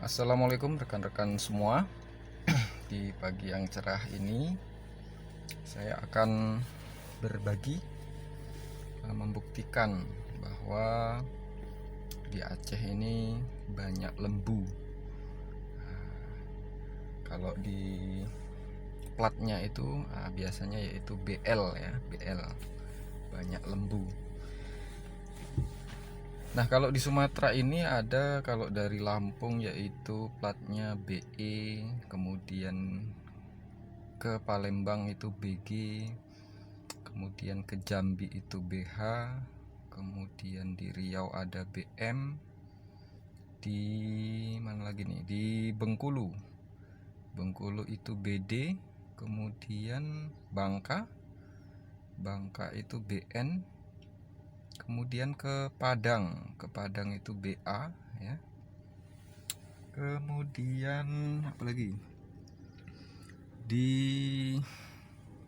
Assalamualaikum rekan-rekan semua. Di pagi yang cerah ini saya akan berbagi, membuktikan bahwa di Aceh ini banyak lembu. Kalau di platnya itu biasanya yaitu BL ya, BL, banyak lembu. Nah, kalau di Sumatera ini ada, kalau dari Lampung yaitu platnya BE, kemudian ke Palembang itu BG, kemudian ke Jambi itu BH, kemudian di Riau ada BM, di mana lagi nih, di Bengkulu itu BD, kemudian Bangka itu BN, kemudian ke Padang itu BA ya. Kemudian apa lagi? Di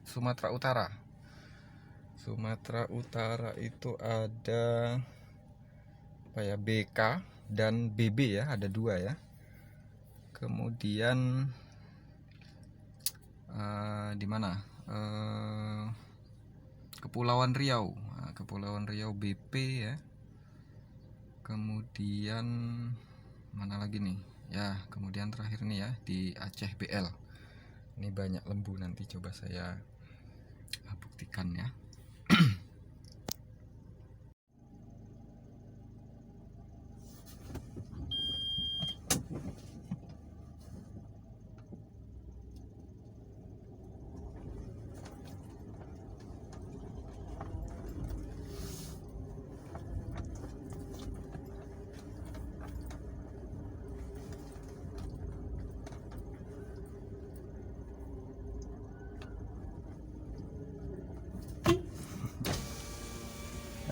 Sumatera Utara itu ada apa ya, BK dan BB ya, ada dua ya. Kemudian di mana? Kepulauan Riau BP ya. Kemudian mana lagi nih ya, kemudian terakhir nih ya di Aceh BL. Ini banyak lembu, nanti coba saya buktikan ya.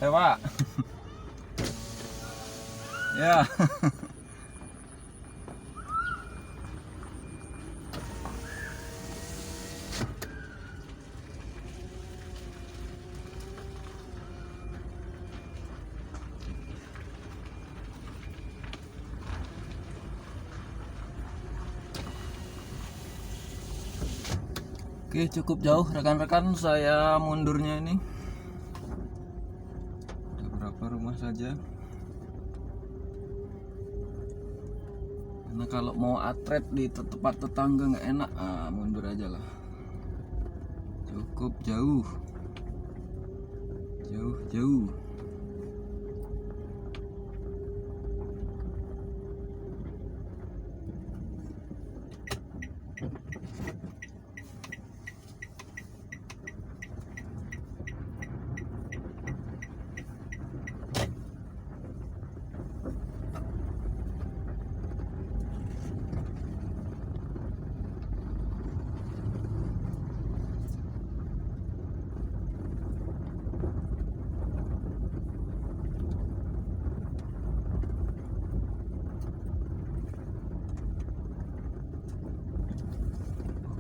Pak. Ya. Oke, cukup jauh rekan-rekan saya mundurnya ini. Ada berapa rumah saja. Karena kalau mau atret di tempat tetangga nggak enak, mundur aja lah. Cukup jauh.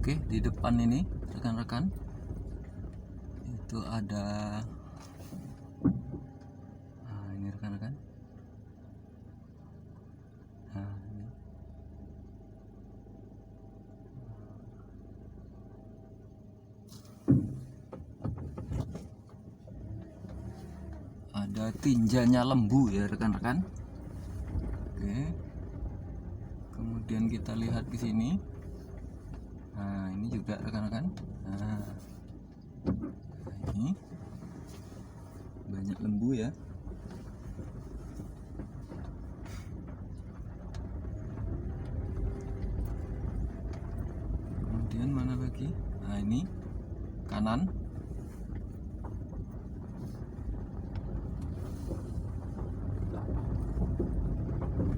Oke, di depan ini rekan-rekan itu ada, ini rekan-rekan, ini. Ada tinjanya lembu ya rekan-rekan. Oke, kemudian kita lihat di sini. Nah, ini juga rekan-rekan. Nah, ini banyak lembu ya. Kemudian mana lagi? Nah, ini kanan.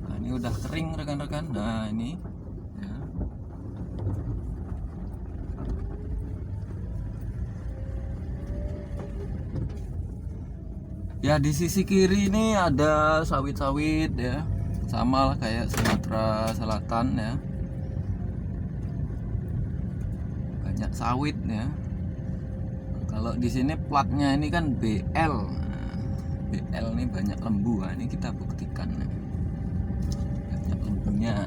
Nah, ini udah kering rekan-rekan. Nah, ini ya. Ya, di sisi kiri ini ada sawit-sawit ya, sama lah kayak Sumatera Selatan ya, banyak sawit ya. Kalau di sini platnya ini kan BL, BL ini banyak lembu. Nah, ini kita buktikan banyak lembunya.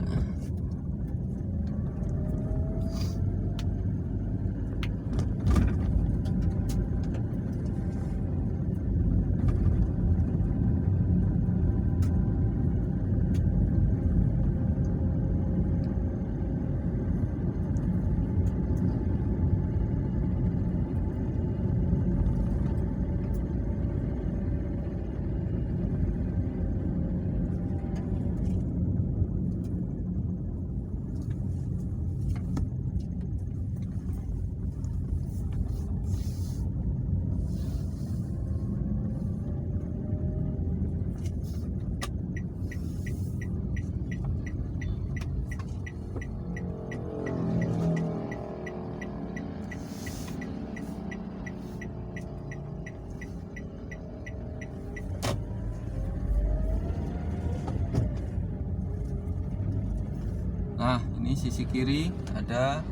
Ini sisi kiri ada.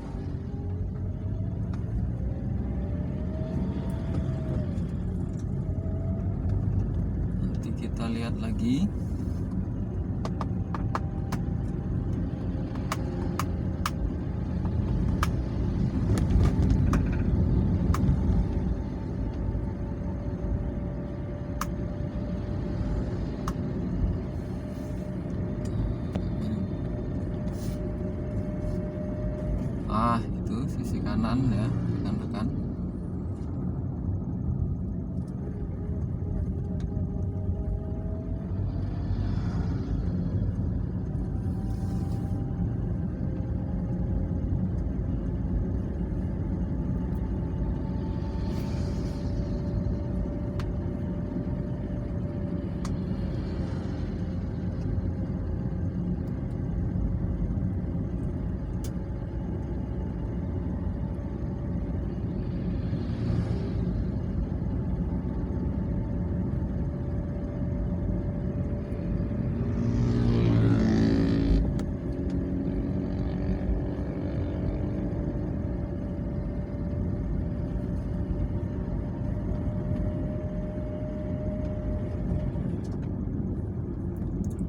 Nanti kita lihat lagi. Itu sisi kanan ya rekan-rekan.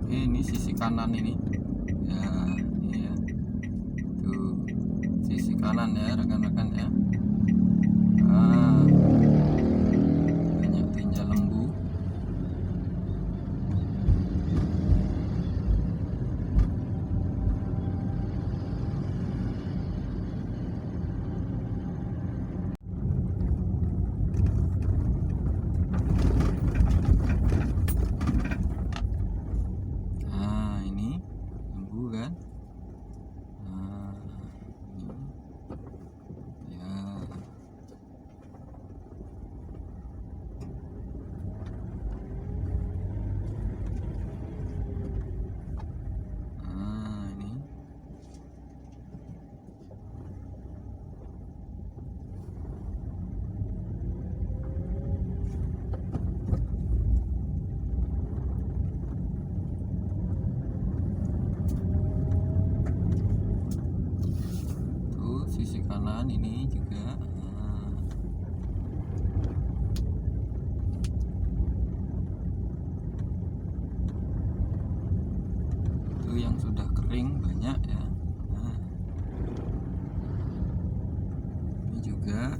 Ini sisi kanan ini ya, ini ya, tuh sisi kanan ya rekan-rekan ya. Banyak tinja lembu. Kan ya, ini sisi kanan ini juga. Itu yang sudah kering banyak ya. Ini juga